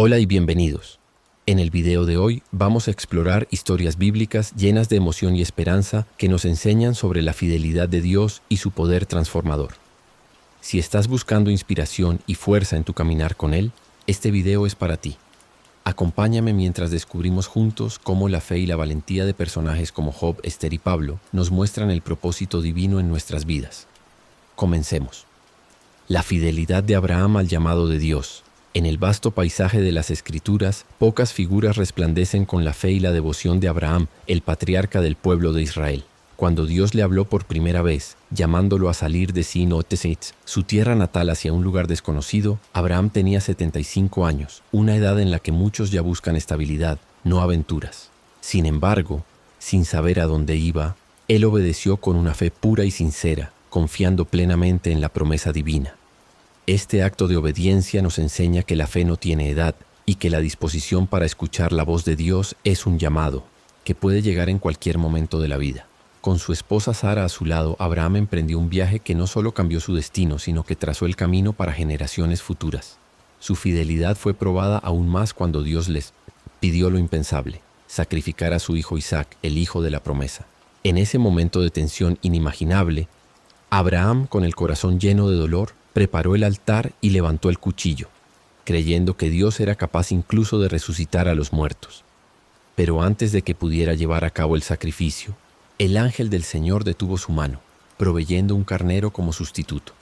Hola y bienvenidos. En el video de hoy vamos a explorar historias bíblicas llenas de emoción y esperanza que nos enseñan sobre la fidelidad de Dios y su poder transformador. Si estás buscando inspiración y fuerza en tu caminar con Él, este video es para ti. Acompáñame mientras descubrimos juntos cómo la fe y la valentía de personajes como Job, Esther y Pablo nos muestran el propósito divino en nuestras vidas. Comencemos. La fidelidad de Abraham al llamado de Dios. En el vasto paisaje de las Escrituras, pocas figuras resplandecen con la fe y la devoción de Abraham, el patriarca del pueblo de Israel. Cuando Dios le habló por primera vez, llamándolo a salir de Sin-Otesitz, su tierra natal, hacia un lugar desconocido, Abraham tenía 75 años, una edad en la que muchos ya buscan estabilidad, no aventuras. Sin embargo, sin saber a dónde iba, él obedeció con una fe pura y sincera, confiando plenamente en la promesa divina. Este acto de obediencia nos enseña que la fe no tiene edad y que la disposición para escuchar la voz de Dios es un llamado que puede llegar en cualquier momento de la vida. Con su esposa Sara a su lado, Abraham emprendió un viaje que no solo cambió su destino, sino que trazó el camino para generaciones futuras. Su fidelidad fue probada aún más cuando Dios les pidió lo impensable: sacrificar a su hijo Isaac, el hijo de la promesa. En ese momento de tensión inimaginable, Abraham, con el corazón lleno de dolor, preparó el altar y levantó el cuchillo, creyendo que Dios era capaz incluso de resucitar a los muertos. Pero antes de que pudiera llevar a cabo el sacrificio, el ángel del Señor detuvo su mano, proveyendo un carnero como sustituto.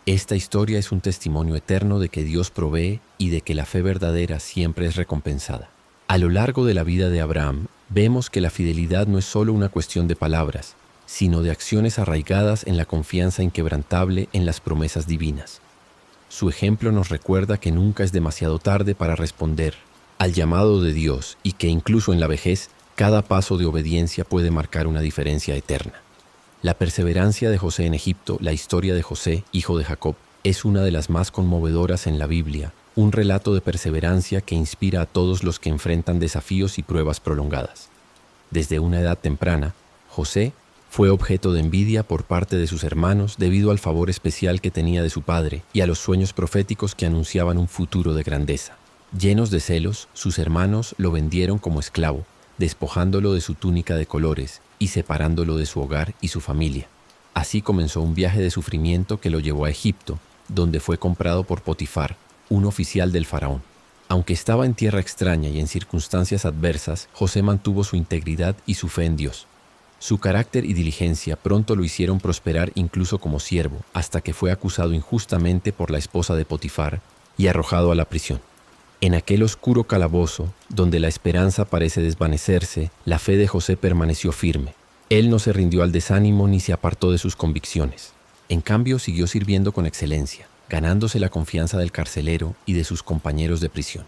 Esta historia es un testimonio eterno de que Dios provee y de que la fe verdadera siempre es recompensada. A lo largo de la vida de Abraham, vemos que la fidelidad no es solo una cuestión de palabras, sino de acciones arraigadas en la confianza inquebrantable en las promesas divinas. Su ejemplo nos recuerda que nunca es demasiado tarde para responder al llamado de Dios y que incluso en la vejez, cada paso de obediencia puede marcar una diferencia eterna. La perseverancia de José en Egipto, la historia de José, hijo de Jacob, es una de las más conmovedoras en la Biblia, un relato de perseverancia que inspira a todos los que enfrentan desafíos y pruebas prolongadas. Desde una edad temprana, José fue objeto de envidia por parte de sus hermanos debido al favor especial que tenía de su padre y a los sueños proféticos que anunciaban un futuro de grandeza. Llenos de celos, sus hermanos lo vendieron como esclavo, despojándolo de su túnica de colores y separándolo de su hogar y su familia. Así comenzó un viaje de sufrimiento que lo llevó a Egipto, donde fue comprado por Potifar, un oficial del faraón. Aunque estaba en tierra extraña y en circunstancias adversas, José mantuvo su integridad y su fe en Dios. Su carácter y diligencia pronto lo hicieron prosperar incluso como siervo, hasta que fue acusado injustamente por la esposa de Potifar y arrojado a la prisión. En aquel oscuro calabozo, donde la esperanza parece desvanecerse, la fe de José permaneció firme. Él no se rindió al desánimo ni se apartó de sus convicciones. En cambio, siguió sirviendo con excelencia, ganándose la confianza del carcelero y de sus compañeros de prisión.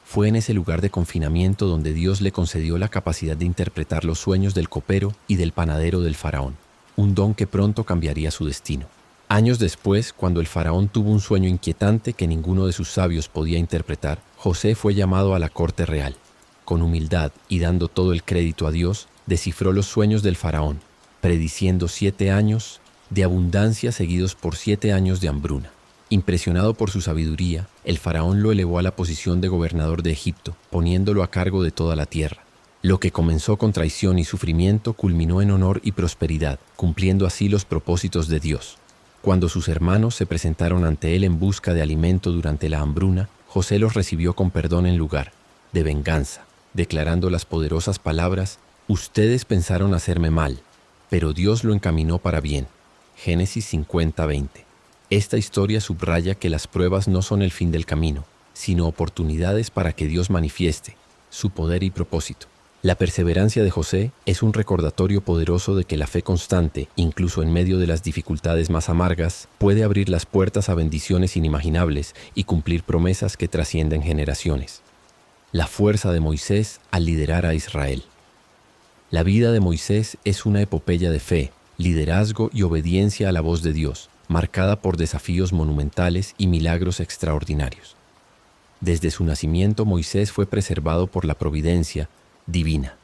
Fue en ese lugar de confinamiento donde Dios le concedió la capacidad de interpretar los sueños del copero y del panadero del faraón, un don que pronto cambiaría su destino. Años después, cuando el faraón tuvo un sueño inquietante que ninguno de sus sabios podía interpretar, José fue llamado a la corte real. Con humildad y dando todo el crédito a Dios, descifró los sueños del faraón, prediciendo 7 años de abundancia seguidos por 7 años de hambruna. Impresionado por su sabiduría, el faraón lo elevó a la posición de gobernador de Egipto, poniéndolo a cargo de toda la tierra. Lo que comenzó con traición y sufrimiento culminó en honor y prosperidad, cumpliendo así los propósitos de Dios. Cuando sus hermanos se presentaron ante él en busca de alimento durante la hambruna, José los recibió con perdón en lugar de venganza, declarando las poderosas palabras: «Ustedes pensaron hacerme mal, pero Dios lo encaminó para bien». Génesis 50:20. Esta historia subraya que las pruebas no son el fin del camino, sino oportunidades para que Dios manifieste su poder y propósito. La perseverancia de José es un recordatorio poderoso de que la fe constante, incluso en medio de las dificultades más amargas, puede abrir las puertas a bendiciones inimaginables y cumplir promesas que trascienden generaciones. La fuerza de Moisés al liderar a Israel. La vida de Moisés es una epopeya de fe, liderazgo y obediencia a la voz de Dios, marcada por desafíos monumentales y milagros extraordinarios. Desde su nacimiento, Moisés fue preservado por la providencia divina.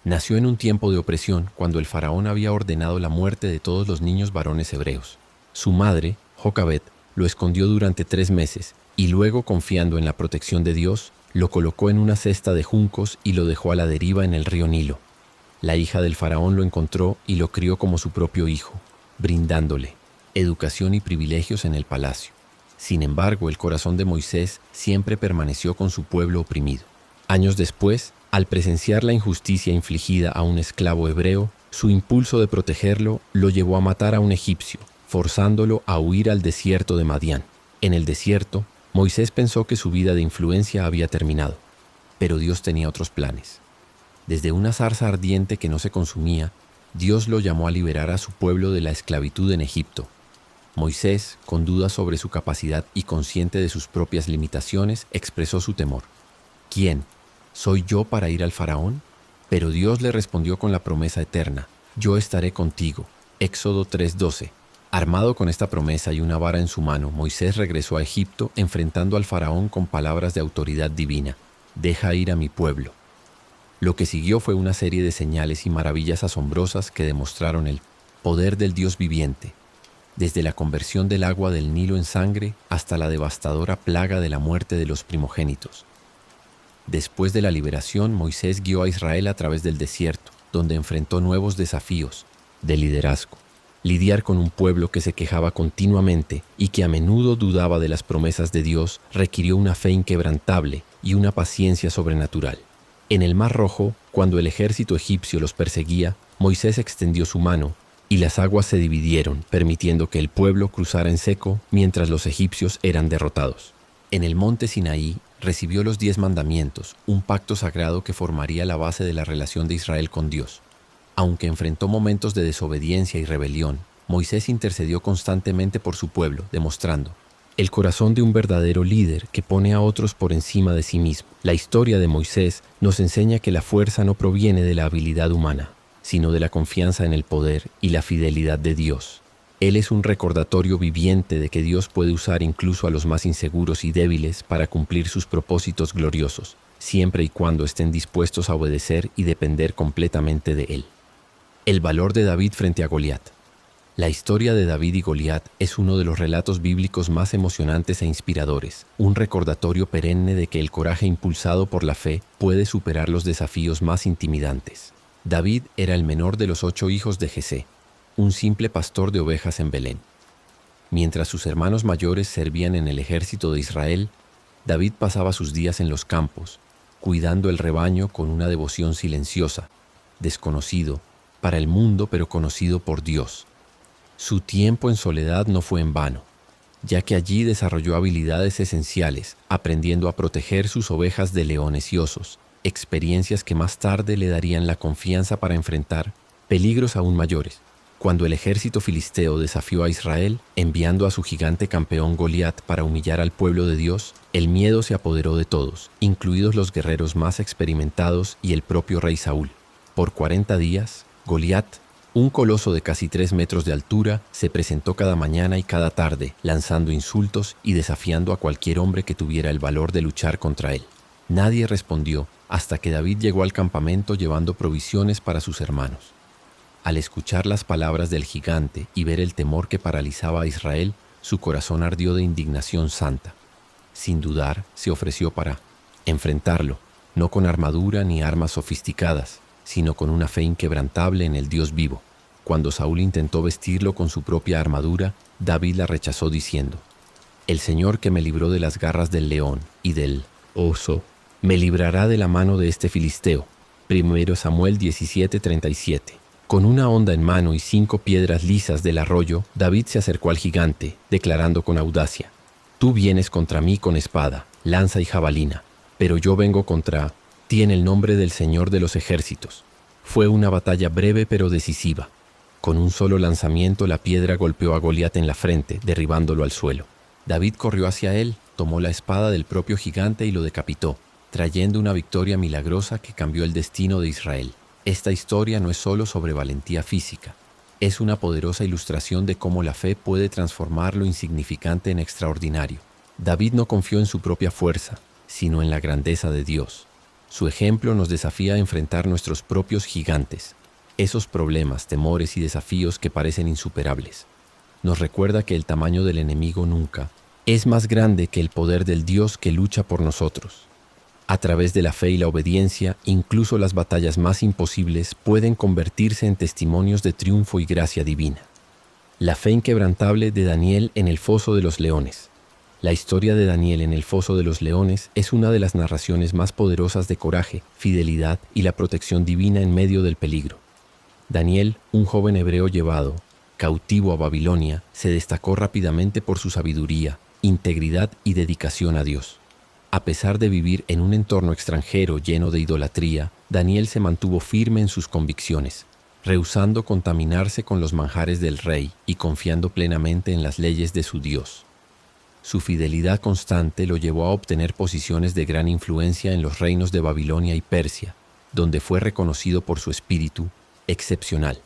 Nació en un tiempo de opresión cuando el faraón había ordenado la muerte de todos los niños varones hebreos. Su madre, Jocabet, lo escondió durante 3 meses y luego, confiando en la protección de Dios, lo colocó en una cesta de juncos y lo dejó a la deriva en el río Nilo. La hija del faraón lo encontró y lo crió como su propio hijo, brindándole educación y privilegios en el palacio. Sin embargo, el corazón de Moisés siempre permaneció con su pueblo oprimido. Años después, al presenciar la injusticia infligida a un esclavo hebreo, su impulso de protegerlo lo llevó a matar a un egipcio, forzándolo a huir al desierto de Madián. En el desierto, Moisés pensó que su vida de influencia había terminado, pero Dios tenía otros planes. Desde una zarza ardiente que no se consumía, Dios lo llamó a liberar a su pueblo de la esclavitud en Egipto. Moisés, con dudas sobre su capacidad y consciente de sus propias limitaciones, expresó su temor. ¿Quién? ¿Soy yo para ir al faraón? Pero Dios le respondió con la promesa eterna: yo estaré contigo. Éxodo 3:12. Armado con esta promesa y una vara en su mano, Moisés regresó a Egipto enfrentando al faraón con palabras de autoridad divina: deja ir a mi pueblo. Lo que siguió fue una serie de señales y maravillas asombrosas que demostraron el poder del Dios viviente, desde la conversión del agua del Nilo en sangre hasta la devastadora plaga de la muerte de los primogénitos. Después de la liberación, Moisés guió a Israel a través del desierto, donde enfrentó nuevos desafíos de liderazgo. Lidiar con un pueblo que se quejaba continuamente y que a menudo dudaba de las promesas de Dios requirió una fe inquebrantable y una paciencia sobrenatural. En el Mar Rojo, cuando el ejército egipcio los perseguía, Moisés extendió su mano y las aguas se dividieron, permitiendo que el pueblo cruzara en seco mientras los egipcios eran derrotados. En el monte Sinaí recibió los 10 mandamientos, un pacto sagrado que formaría la base de la relación de Israel con Dios. Aunque enfrentó momentos de desobediencia y rebelión, Moisés intercedió constantemente por su pueblo, demostrando el corazón de un verdadero líder que pone a otros por encima de sí mismo. La historia de Moisés nos enseña que la fuerza no proviene de la habilidad humana, sino de la confianza en el poder y la fidelidad de Dios. Él es un recordatorio viviente de que Dios puede usar incluso a los más inseguros y débiles para cumplir sus propósitos gloriosos, siempre y cuando estén dispuestos a obedecer y depender completamente de Él. El valor de David frente a Goliat. La historia de David y Goliat es uno de los relatos bíblicos más emocionantes e inspiradores, un recordatorio perenne de que el coraje impulsado por la fe puede superar los desafíos más intimidantes. David era el menor de los 8 hijos de Jesé, un simple pastor de ovejas en Belén. Mientras sus hermanos mayores servían en el ejército de Israel, David pasaba sus días en los campos, cuidando el rebaño con una devoción silenciosa, desconocido para el mundo pero conocido por Dios. Su tiempo en soledad no fue en vano, ya que allí desarrolló habilidades esenciales, aprendiendo a proteger sus ovejas de leones y osos, experiencias que más tarde le darían la confianza para enfrentar peligros aún mayores. Cuando el ejército filisteo desafió a Israel, enviando a su gigante campeón Goliat para humillar al pueblo de Dios, el miedo se apoderó de todos, incluidos los guerreros más experimentados y el propio rey Saúl. Por 40 días, Goliat, un coloso de casi 3 metros de altura, se presentó cada mañana y cada tarde, lanzando insultos y desafiando a cualquier hombre que tuviera el valor de luchar contra él. Nadie respondió hasta que David llegó al campamento llevando provisiones para sus hermanos. Al escuchar las palabras del gigante y ver el temor que paralizaba a Israel, su corazón ardió de indignación santa. Sin dudar, se ofreció para enfrentarlo, no con armadura ni armas sofisticadas, sino con una fe inquebrantable en el Dios vivo. Cuando Saúl intentó vestirlo con su propia armadura, David la rechazó diciendo: «El Señor que me libró de las garras del león y del oso, me librará de la mano de este filisteo». 1 Samuel 17:37. Con una honda en mano y 5 piedras lisas del arroyo, David se acercó al gigante, declarando con audacia: «Tú vienes contra mí con espada, lanza y jabalina, pero yo vengo contra ti en el nombre del Señor de los ejércitos». Fue una batalla breve pero decisiva. Con un solo lanzamiento la piedra golpeó a Goliat en la frente, derribándolo al suelo. David corrió hacia él, tomó la espada del propio gigante y lo decapitó, trayendo una victoria milagrosa que cambió el destino de Israel. Esta historia no es solo sobre valentía física, es una poderosa ilustración de cómo la fe puede transformar lo insignificante en extraordinario. David no confió en su propia fuerza, sino en la grandeza de Dios. Su ejemplo nos desafía a enfrentar nuestros propios gigantes, esos problemas, temores y desafíos que parecen insuperables. Nos recuerda que el tamaño del enemigo nunca es más grande que el poder del Dios que lucha por nosotros. A través de la fe y la obediencia, incluso las batallas más imposibles pueden convertirse en testimonios de triunfo y gracia divina. La fe inquebrantable de Daniel en el foso de los leones. La historia de Daniel en el foso de los leones es una de las narraciones más poderosas de coraje, fidelidad y la protección divina en medio del peligro. Daniel, un joven hebreo llevado cautivo a Babilonia, se destacó rápidamente por su sabiduría, integridad y dedicación a Dios. A pesar de vivir en un entorno extranjero lleno de idolatría, Daniel se mantuvo firme en sus convicciones, rehusando contaminarse con los manjares del rey y confiando plenamente en las leyes de su Dios. Su fidelidad constante lo llevó a obtener posiciones de gran influencia en los reinos de Babilonia y Persia, donde fue reconocido por su espíritu excepcional.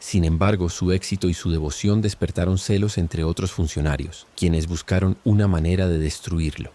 Sin embargo, su éxito y su devoción despertaron celos entre otros funcionarios, quienes buscaron una manera de destruirlo.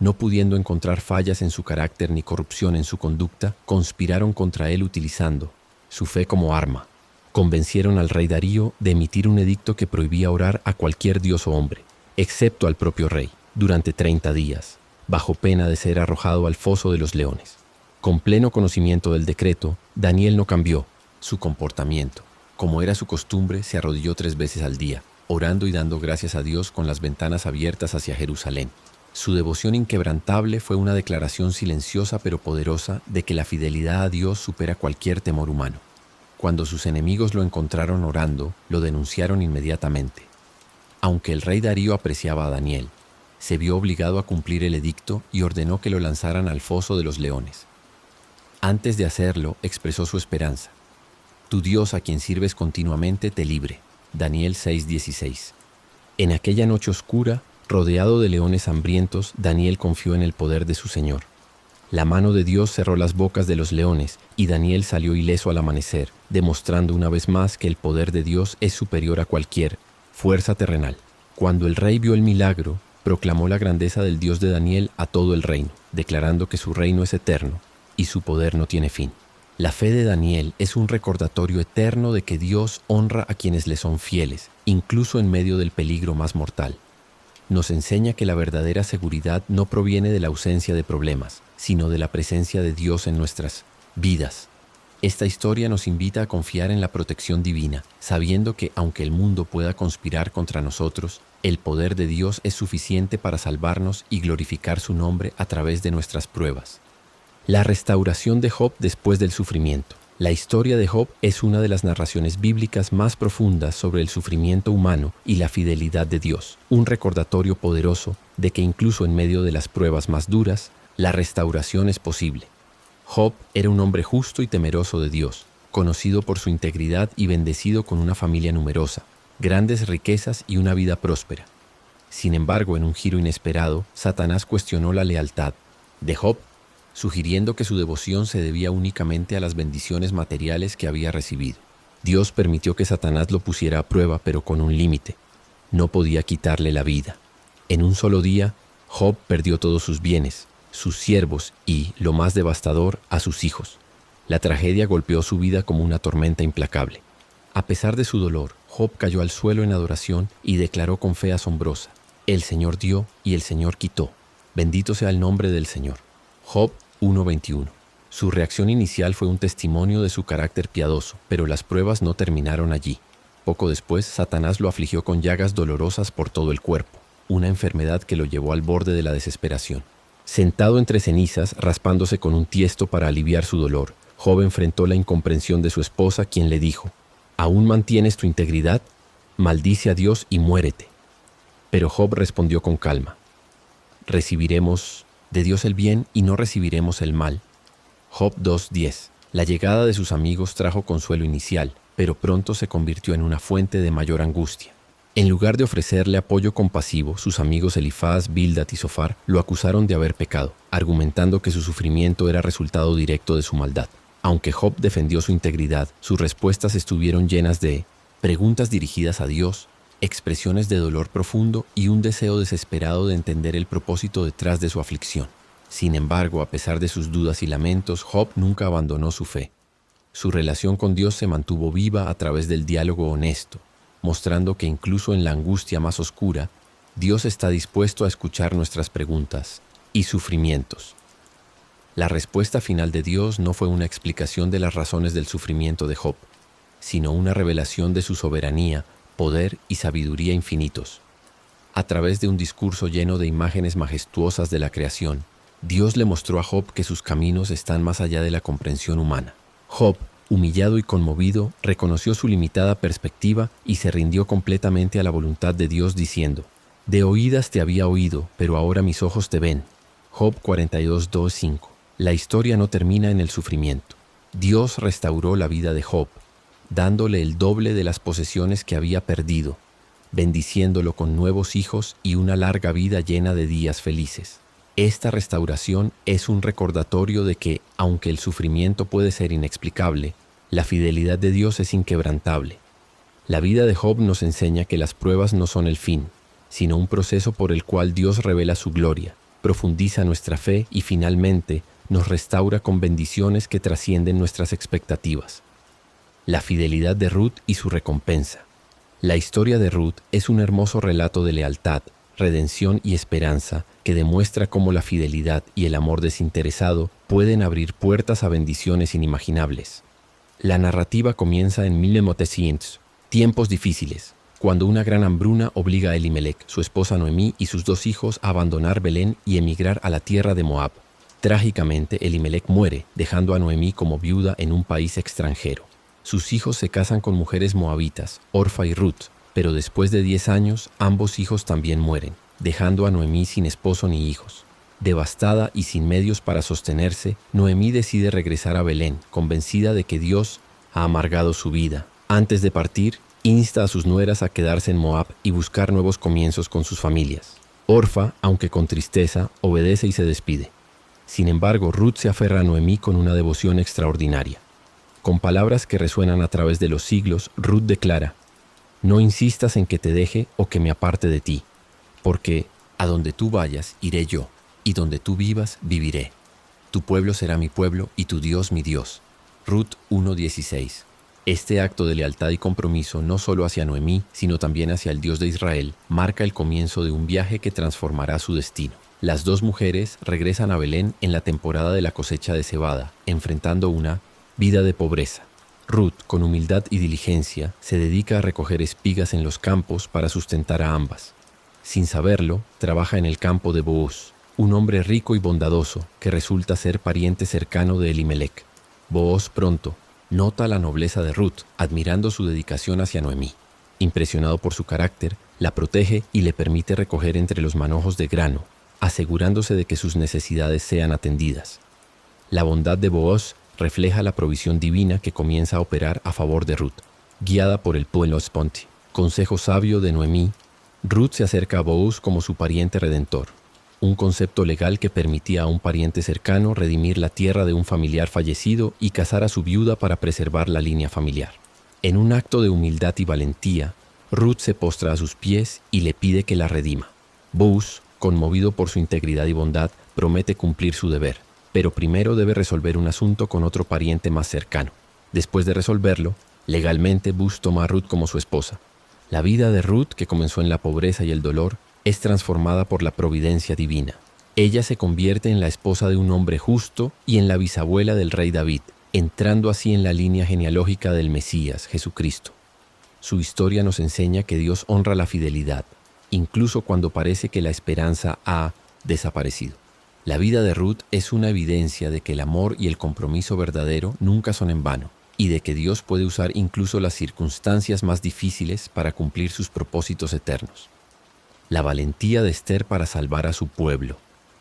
No pudiendo encontrar fallas en su carácter ni corrupción en su conducta, conspiraron contra él utilizando su fe como arma. Convencieron al rey Darío de emitir un edicto que prohibía orar a cualquier dios o hombre, excepto al propio rey, durante 30 días, bajo pena de ser arrojado al foso de los leones. Con pleno conocimiento del decreto, Daniel no cambió su comportamiento. Como era su costumbre, se arrodilló 3 veces al día, orando y dando gracias a Dios con las ventanas abiertas hacia Jerusalén. Su devoción inquebrantable fue una declaración silenciosa pero poderosa de que la fidelidad a Dios supera cualquier temor humano. Cuando sus enemigos lo encontraron orando, lo denunciaron inmediatamente. Aunque el rey Darío apreciaba a Daniel, se vio obligado a cumplir el edicto y ordenó que lo lanzaran al foso de los leones. Antes de hacerlo, expresó su esperanza. Tu Dios a quien sirves continuamente te libre. Daniel 6:16. En aquella noche oscura, rodeado de leones hambrientos, Daniel confió en el poder de su Señor. La mano de Dios cerró las bocas de los leones y Daniel salió ileso al amanecer, demostrando una vez más que el poder de Dios es superior a cualquier fuerza terrenal. Cuando el rey vio el milagro, proclamó la grandeza del Dios de Daniel a todo el reino, declarando que su reino es eterno y su poder no tiene fin. La fe de Daniel es un recordatorio eterno de que Dios honra a quienes le son fieles, incluso en medio del peligro más mortal. Nos enseña que la verdadera seguridad no proviene de la ausencia de problemas, sino de la presencia de Dios en nuestras vidas. Esta historia nos invita a confiar en la protección divina, sabiendo que aunque el mundo pueda conspirar contra nosotros, el poder de Dios es suficiente para salvarnos y glorificar su nombre a través de nuestras pruebas. La restauración de Job después del sufrimiento. La historia de Job es una de las narraciones bíblicas más profundas sobre el sufrimiento humano y la fidelidad de Dios, un recordatorio poderoso de que incluso en medio de las pruebas más duras, la restauración es posible. Job era un hombre justo y temeroso de Dios, conocido por su integridad y bendecido con una familia numerosa, grandes riquezas y una vida próspera. Sin embargo, en un giro inesperado, Satanás cuestionó la lealtad de Job, sugiriendo que su devoción se debía únicamente a las bendiciones materiales que había recibido. Dios permitió que Satanás lo pusiera a prueba, pero con un límite. No podía quitarle la vida. En un solo día, Job perdió todos sus bienes, sus siervos y, lo más devastador, a sus hijos. La tragedia golpeó su vida como una tormenta implacable. A pesar de su dolor, Job cayó al suelo en adoración y declaró con fe asombrosa: El Señor dio y el Señor quitó. Bendito sea el nombre del Señor. Job 1:21. Su reacción inicial fue un testimonio de su carácter piadoso, pero las pruebas no terminaron allí. Poco después, Satanás lo afligió con llagas dolorosas por todo el cuerpo, una enfermedad que lo llevó al borde de la desesperación. Sentado entre cenizas, raspándose con un tiesto para aliviar su dolor, Job enfrentó la incomprensión de su esposa, quien le dijo: ¿Aún mantienes tu integridad? Maldice a Dios y muérete. Pero Job respondió con calma: recibiremos de Dios el bien y no recibiremos el mal. Job 2:10. La llegada de sus amigos trajo consuelo inicial, pero pronto se convirtió en una fuente de mayor angustia. En lugar de ofrecerle apoyo compasivo, sus amigos Elifaz, Bildad y Zofar lo acusaron de haber pecado, argumentando que su sufrimiento era resultado directo de su maldad. Aunque Job defendió su integridad, sus respuestas estuvieron llenas de preguntas dirigidas a Dios, expresiones de dolor profundo y un deseo desesperado de entender el propósito detrás de su aflicción. Sin embargo, a pesar de sus dudas y lamentos, Job nunca abandonó su fe. Su relación con Dios se mantuvo viva a través del diálogo honesto, mostrando que incluso en la angustia más oscura, Dios está dispuesto a escuchar nuestras preguntas y sufrimientos. La respuesta final de Dios no fue una explicación de las razones del sufrimiento de Job, sino una revelación de su soberanía, poder y sabiduría infinitos. A través de un discurso lleno de imágenes majestuosas de la creación, Dios le mostró a Job que sus caminos están más allá de la comprensión humana. Job, humillado y conmovido, reconoció su limitada perspectiva y se rindió completamente a la voluntad de Dios diciendo: «De oídas te había oído, pero ahora mis ojos te ven». Job 42:2-5. La historia no termina en el sufrimiento. Dios restauró la vida de Job, dándole el doble de las posesiones que había perdido, bendiciéndolo con nuevos hijos y una larga vida llena de días felices. Esta restauración es un recordatorio de que, aunque el sufrimiento puede ser inexplicable, la fidelidad de Dios es inquebrantable. La vida de Job nos enseña que las pruebas no son el fin, sino un proceso por el cual Dios revela su gloria, profundiza nuestra fe y finalmente nos restaura con bendiciones que trascienden nuestras expectativas. La fidelidad de Ruth y su recompensa. La historia de Ruth es un hermoso relato de lealtad, redención y esperanza que demuestra cómo la fidelidad y el amor desinteresado pueden abrir puertas a bendiciones inimaginables. La narrativa comienza en Milemotesiens, tiempos difíciles, cuando una gran hambruna obliga a Elimelec, su esposa Noemí y sus 2 hijos a abandonar Belén y emigrar a la tierra de Moab. Trágicamente, Elimelec muere, dejando a Noemí como viuda en un país extranjero. Sus hijos se casan con mujeres moabitas, Orfa y Ruth, pero después de 10 años, ambos hijos también mueren, dejando a Noemí sin esposo ni hijos. Devastada y sin medios para sostenerse, Noemí decide regresar a Belén, convencida de que Dios ha amargado su vida. Antes de partir, insta a sus nueras a quedarse en Moab y buscar nuevos comienzos con sus familias. Orfa, aunque con tristeza, obedece y se despide. Sin embargo, Ruth se aferra a Noemí con una devoción extraordinaria. Con palabras que resuenan a través de los siglos, Ruth declara: «No insistas en que te deje o que me aparte de ti, porque a donde tú vayas iré yo, y donde tú vivas viviré. Tu pueblo será mi pueblo y tu Dios mi Dios». Ruth 1:16. Este acto de lealtad y compromiso, no solo hacia Noemí, sino también hacia el Dios de Israel, marca el comienzo de un viaje que transformará su destino. Las 2 mujeres regresan a Belén en la temporada de la cosecha de cebada, enfrentando una vida de pobreza. Ruth, con humildad y diligencia, se dedica a recoger espigas en los campos para sustentar a ambas. Sin saberlo, trabaja en el campo de Booz, un hombre rico y bondadoso que resulta ser pariente cercano de Elimelec. Booz pronto nota la nobleza de Ruth, admirando su dedicación hacia Noemí. Impresionado por su carácter, la protege y le permite recoger entre los manojos de grano, asegurándose de que sus necesidades sean atendidas. La bondad de Booz refleja la provisión divina que comienza a operar a favor de Ruth. Guiada por el pueblo Sponti, consejo sabio de Noemí, Ruth se acerca a Booz como su pariente redentor, un concepto legal que permitía a un pariente cercano redimir la tierra de un familiar fallecido y casar a su viuda para preservar la línea familiar. En un acto de humildad y valentía, Ruth se postra a sus pies y le pide que la redima. Booz, conmovido por su integridad y bondad, promete cumplir su deber, pero primero debe resolver un asunto con otro pariente más cercano. Después de resolverlo, legalmente Booz toma a Ruth como su esposa. La vida de Ruth, que comenzó en la pobreza y el dolor, es transformada por la providencia divina. Ella se convierte en la esposa de un hombre justo y en la bisabuela del rey David, entrando así en la línea genealógica del Mesías, Jesucristo. Su historia nos enseña que Dios honra la fidelidad, incluso cuando parece que la esperanza ha desaparecido. La vida de Ruth es una evidencia de que el amor y el compromiso verdadero nunca son en vano, y de que Dios puede usar incluso las circunstancias más difíciles para cumplir sus propósitos eternos. La valentía de Esther para salvar a su pueblo.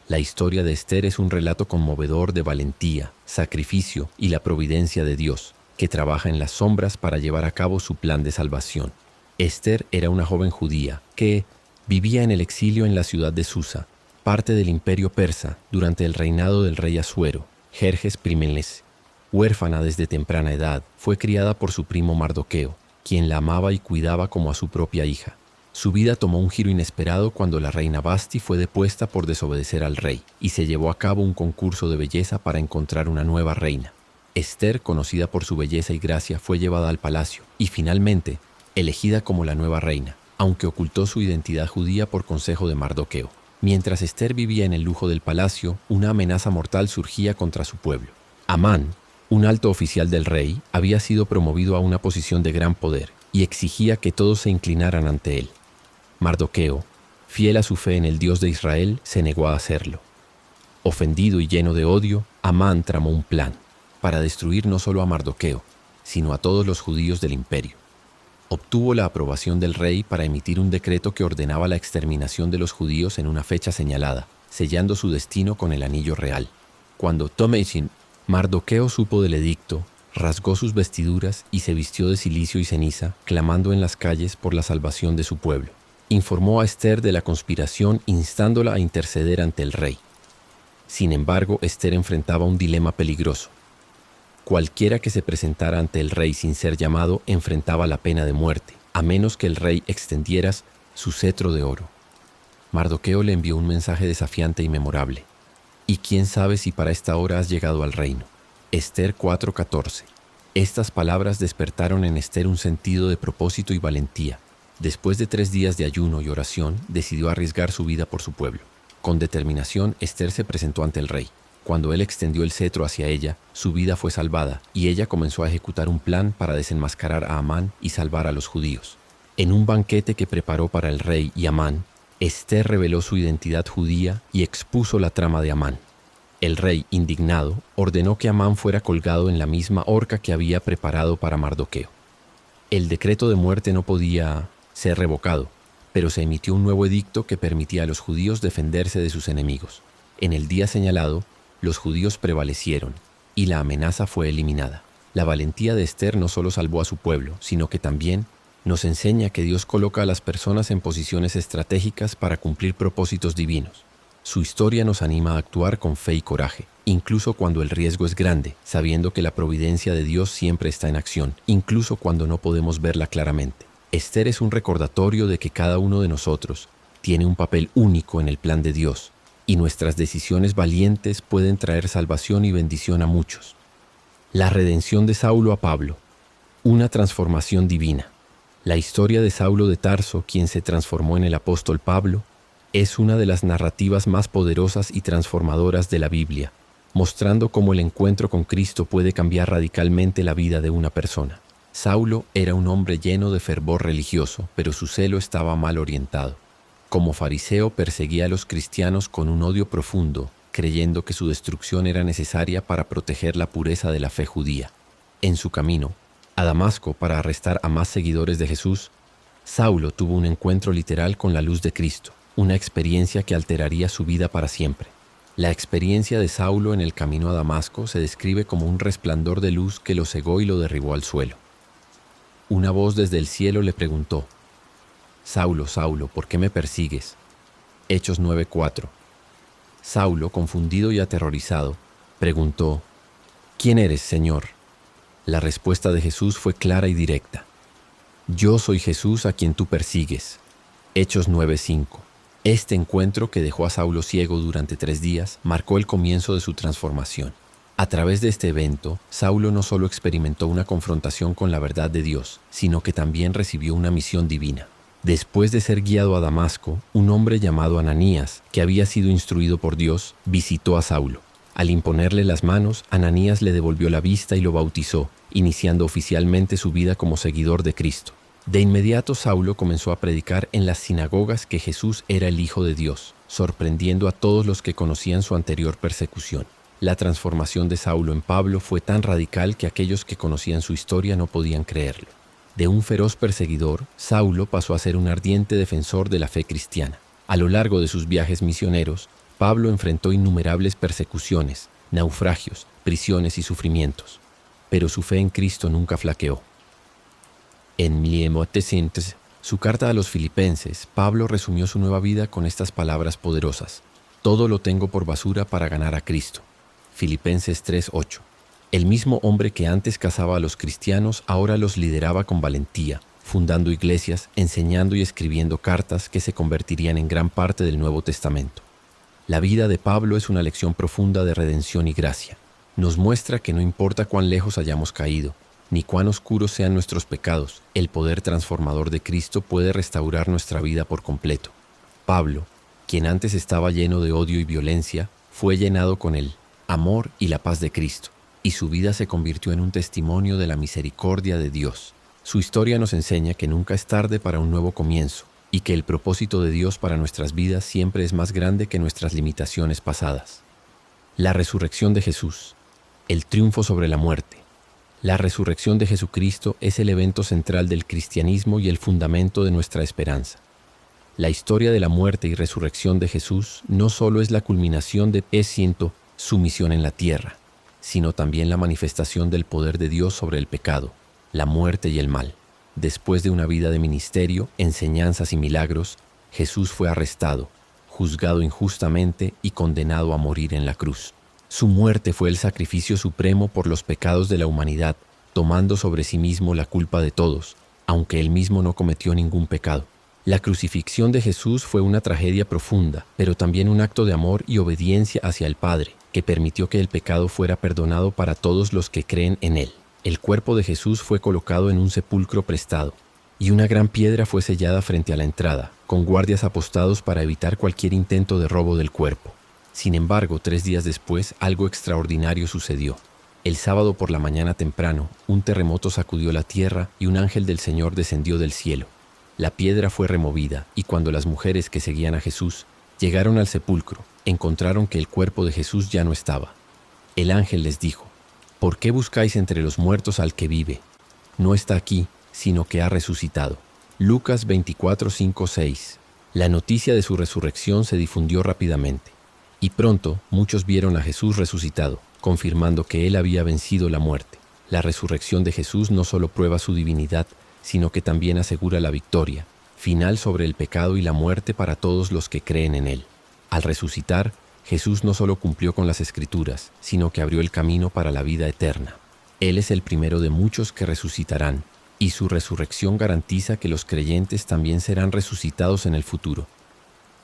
La historia de Esther es un relato conmovedor de valentía, sacrificio y la providencia de Dios, que trabaja en las sombras para llevar a cabo su plan de salvación. Esther era una joven judía que vivía en el exilio en la ciudad de Susa, parte del imperio persa, durante el reinado del rey Asuero, Jerjes I. Huérfana desde temprana edad, fue criada por su primo Mardoqueo, quien la amaba y cuidaba como a su propia hija. Su vida tomó un giro inesperado cuando la reina Vasti fue depuesta por desobedecer al rey, y se llevó a cabo un concurso de belleza para encontrar una nueva reina. Esther, conocida por su belleza y gracia, fue llevada al palacio, y finalmente, elegida como la nueva reina. aunque ocultó su identidad judía por consejo de Mardoqueo. Mientras Ester vivía en el lujo del palacio, una amenaza mortal surgía contra su pueblo. Amán, un alto oficial del rey, había sido promovido a una posición de gran poder y exigía que todos se inclinaran ante él. Mardoqueo, fiel a su fe en el Dios de Israel, se negó a hacerlo. Ofendido y lleno de odio, Amán tramó un plan para destruir no solo a Mardoqueo, sino a todos los judíos del imperio. Obtuvo la aprobación del rey para emitir un decreto que ordenaba la exterminación de los judíos en una fecha señalada, sellando su destino con el anillo real. Cuando Mardoqueo supo del edicto, rasgó sus vestiduras y se vistió de cilicio y ceniza, clamando en las calles por la salvación de su pueblo. Informó a Ester de la conspiración, instándola a interceder ante el rey. Sin embargo, Ester enfrentaba un dilema peligroso. Cualquiera que se presentara ante el rey sin ser llamado enfrentaba la pena de muerte, a menos que el rey extendiera su cetro de oro. Mardoqueo le envió un mensaje desafiante y memorable. «¿Y quién sabe si para esta hora has llegado al reino?» Ester 4:14. Estas palabras despertaron en Ester un sentido de propósito y valentía. Después de 3 días de ayuno y oración, decidió arriesgar su vida por su pueblo. Con determinación, Ester se presentó ante el rey. Cuando él extendió el cetro hacia ella, su vida fue salvada y ella comenzó a ejecutar un plan para desenmascarar a Amán y salvar a los judíos. En un banquete que preparó para el rey y Amán, Ester reveló su identidad judía y expuso la trama de Amán. El rey, indignado, ordenó que Amán fuera colgado en la misma horca que había preparado para Mardoqueo. El decreto de muerte no podía ser revocado, pero se emitió un nuevo edicto que permitía a los judíos defenderse de sus enemigos. En el día señalado, los judíos prevalecieron y la amenaza fue eliminada. La valentía de Ester no solo salvó a su pueblo, sino que también nos enseña que Dios coloca a las personas en posiciones estratégicas para cumplir propósitos divinos. Su historia nos anima a actuar con fe y coraje, incluso cuando el riesgo es grande, sabiendo que la providencia de Dios siempre está en acción, incluso cuando no podemos verla claramente. Ester es un recordatorio de que cada uno de nosotros tiene un papel único en el plan de Dios, y nuestras decisiones valientes pueden traer salvación y bendición a muchos. La redención de Saulo a Pablo, una transformación divina. La historia de Saulo de Tarso, quien se transformó en el apóstol Pablo, es una de las narrativas más poderosas y transformadoras de la Biblia, mostrando cómo el encuentro con Cristo puede cambiar radicalmente la vida de una persona. Saulo era un hombre lleno de fervor religioso, pero su celo estaba mal orientado. Como fariseo perseguía a los cristianos con un odio profundo, creyendo que su destrucción era necesaria para proteger la pureza de la fe judía. En su camino a Damasco para arrestar a más seguidores de Jesús, Saulo tuvo un encuentro literal con la luz de Cristo, una experiencia que alteraría su vida para siempre. La experiencia de Saulo en el camino a Damasco se describe como un resplandor de luz que lo cegó y lo derribó al suelo. Una voz desde el cielo le preguntó: «Saulo, Saulo, ¿por qué me persigues?». Hechos 9:4. Saulo, confundido y aterrorizado, preguntó: «¿Quién eres, Señor?». La respuesta de Jesús fue clara y directa: «Yo soy Jesús a quien tú persigues». Hechos 9:5. Este encuentro, que dejó a Saulo ciego durante 3 días, marcó el comienzo de su transformación. A través de este evento, Saulo no solo experimentó una confrontación con la verdad de Dios, sino que también recibió una misión divina. Después de ser guiado a Damasco, un hombre llamado Ananías, que había sido instruido por Dios, visitó a Saulo. Al imponerle las manos, Ananías le devolvió la vista y lo bautizó, iniciando oficialmente su vida como seguidor de Cristo. De inmediato, Saulo comenzó a predicar en las sinagogas que Jesús era el Hijo de Dios, sorprendiendo a todos los que conocían su anterior persecución. La transformación de Saulo en Pablo fue tan radical que aquellos que conocían su historia no podían creerlo. De un feroz perseguidor, Saulo pasó a ser un ardiente defensor de la fe cristiana. A lo largo de sus viajes misioneros, Pablo enfrentó innumerables persecuciones, naufragios, prisiones y sufrimientos. Pero su fe en Cristo nunca flaqueó. En su carta a los Filipenses, Pablo resumió su nueva vida con estas palabras poderosas: «Todo lo tengo por basura para ganar a Cristo». Filipenses 3:8. El mismo hombre que antes cazaba a los cristianos ahora los lideraba con valentía, fundando iglesias, enseñando y escribiendo cartas que se convertirían en gran parte del Nuevo Testamento. La vida de Pablo es una lección profunda de redención y gracia. Nos muestra que no importa cuán lejos hayamos caído, Ni cuán oscuros sean nuestros pecados, el poder transformador de Cristo puede restaurar nuestra vida por completo. Pablo, quien antes estaba lleno de odio y violencia, fue llenado con el amor y la paz de Cristo, y su vida se convirtió en un testimonio de la misericordia de Dios. Su historia nos enseña que nunca es tarde para un nuevo comienzo, y que el propósito de Dios para nuestras vidas siempre es más grande que nuestras limitaciones pasadas. La resurrección de Jesús, el triunfo sobre la muerte. La resurrección de Jesucristo es el evento central del cristianismo y el fundamento de nuestra esperanza. La historia de la muerte y resurrección de Jesús no solo es la culminación de su misión en la tierra, sino también la manifestación del poder de Dios sobre el pecado, la muerte y el mal. Después de una vida de ministerio, enseñanzas y milagros, Jesús fue arrestado, juzgado injustamente y condenado a morir en la cruz. Su muerte fue el sacrificio supremo por los pecados de la humanidad, tomando sobre sí mismo la culpa de todos, aunque él mismo no cometió ningún pecado. La crucifixión de Jesús fue una tragedia profunda, pero también un acto de amor y obediencia hacia el Padre, que permitió que el pecado fuera perdonado para todos los que creen en él. El cuerpo de Jesús fue colocado en un sepulcro prestado, y una gran piedra fue sellada frente a la entrada, con guardias apostados para evitar cualquier intento de robo del cuerpo. Sin embargo, 3 días después, algo extraordinario sucedió. El sábado por la mañana temprano, un terremoto sacudió la tierra y un ángel del Señor descendió del cielo. La piedra fue removida, y cuando las mujeres que seguían a Jesús llegaron al sepulcro, encontraron que el cuerpo de Jesús ya no estaba. El ángel les dijo: ¿Por qué buscáis entre los muertos al que vive? No está aquí, sino que ha resucitado. Lucas 24:5-6. La noticia de su resurrección se difundió rápidamente, y pronto muchos vieron a Jesús resucitado, confirmando que él había vencido la muerte. La resurrección de Jesús no solo prueba su divinidad, sino que también asegura la victoria final sobre el pecado y la muerte para todos los que creen en él. Al resucitar, Jesús no solo cumplió con las Escrituras, sino que abrió el camino para la vida eterna. Él es el primero de muchos que resucitarán, y su resurrección garantiza que los creyentes también serán resucitados en el futuro.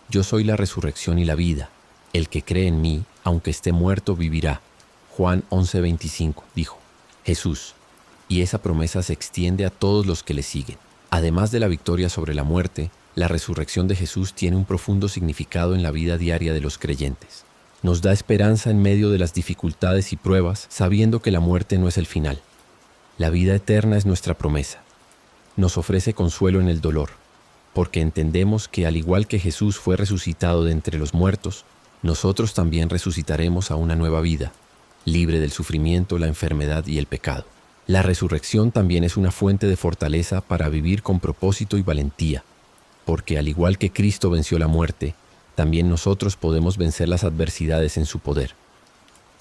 Yo soy la resurrección y la vida. El que cree en mí, aunque esté muerto, vivirá. Juan 11:25 dijo Jesús, y esa promesa se extiende a todos los que le siguen. Además de la victoria sobre la muerte, la resurrección de Jesús tiene un profundo significado en la vida diaria de los creyentes. Nos da esperanza en medio de las dificultades y pruebas, sabiendo que la muerte no es el final. La vida eterna es nuestra promesa. Nos ofrece consuelo en el dolor, porque entendemos que al igual que Jesús fue resucitado de entre los muertos, nosotros también resucitaremos a una nueva vida, libre del sufrimiento, la enfermedad y el pecado. La resurrección también es una fuente de fortaleza para vivir con propósito y valentía, porque al igual que Cristo venció la muerte, también nosotros podemos vencer las adversidades en su poder.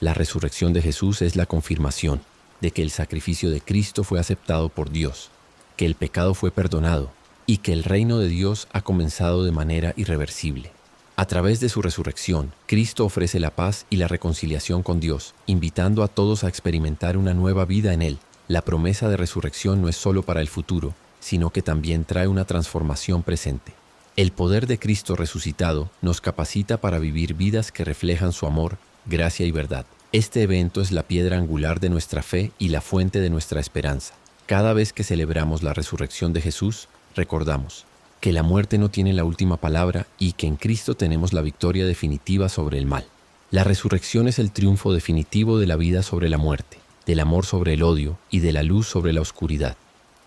La resurrección de Jesús es la confirmación de que el sacrificio de Cristo fue aceptado por Dios, que el pecado fue perdonado y que el reino de Dios ha comenzado de manera irreversible. A través de su resurrección, Cristo ofrece la paz y la reconciliación con Dios, invitando a todos a experimentar una nueva vida en Él. La promesa de resurrección no es solo para el futuro, sino que también trae una transformación presente. El poder de Cristo resucitado nos capacita para vivir vidas que reflejan su amor, gracia y verdad. Este evento es la piedra angular de nuestra fe y la fuente de nuestra esperanza. Cada vez que celebramos la resurrección de Jesús, recordamos que la muerte no tiene la última palabra y que en Cristo tenemos la victoria definitiva sobre el mal. La resurrección es el triunfo definitivo de la vida sobre la muerte, del amor sobre el odio y de la luz sobre la oscuridad.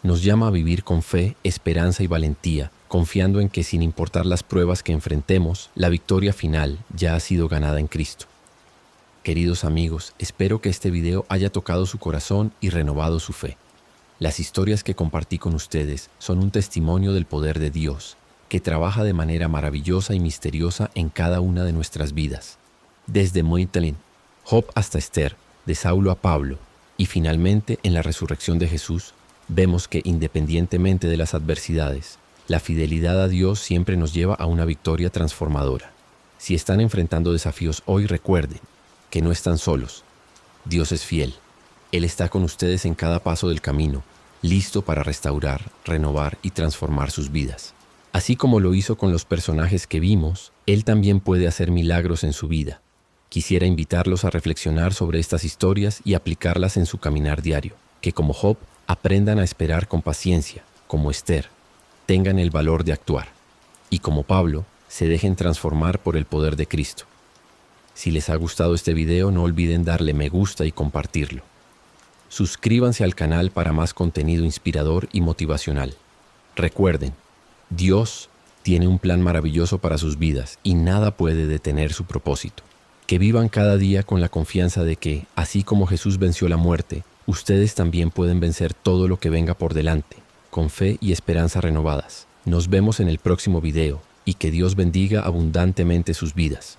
Nos llama a vivir con fe, esperanza y valentía, confiando en que sin importar las pruebas que enfrentemos, la victoria final ya ha sido ganada en Cristo. Queridos amigos, espero que este video haya tocado su corazón y renovado su fe. Las historias que compartí con ustedes son un testimonio del poder de Dios, que trabaja de manera maravillosa y misteriosa en cada una de nuestras vidas. Desde Moitalín, Job hasta Esther, de Saulo a Pablo, y finalmente en la resurrección de Jesús, vemos que independientemente de las adversidades, la fidelidad a Dios siempre nos lleva a una victoria transformadora. Si están enfrentando desafíos hoy, recuerden que no están solos. Dios es fiel. Él está con ustedes en cada paso del camino, listo para restaurar, renovar y transformar sus vidas. Así como lo hizo con los personajes que vimos, Él también puede hacer milagros en su vida. Quisiera invitarlos a reflexionar sobre estas historias y aplicarlas en su caminar diario. que como Job aprendan a esperar con paciencia, como Esther, tengan el valor de actuar y como Pablo se dejen transformar por el poder de Cristo. Si les ha gustado este video, no olviden darle me gusta y compartirlo. Suscríbanse al canal para más contenido inspirador y motivacional. Recuerden, Dios tiene un plan maravilloso para sus vidas y nada puede detener su propósito. Que vivan cada día con la confianza de que, así como Jesús venció la muerte, ustedes también pueden vencer todo lo que venga por delante, con fe y esperanza renovadas. Nos vemos en el próximo video y que Dios bendiga abundantemente sus vidas.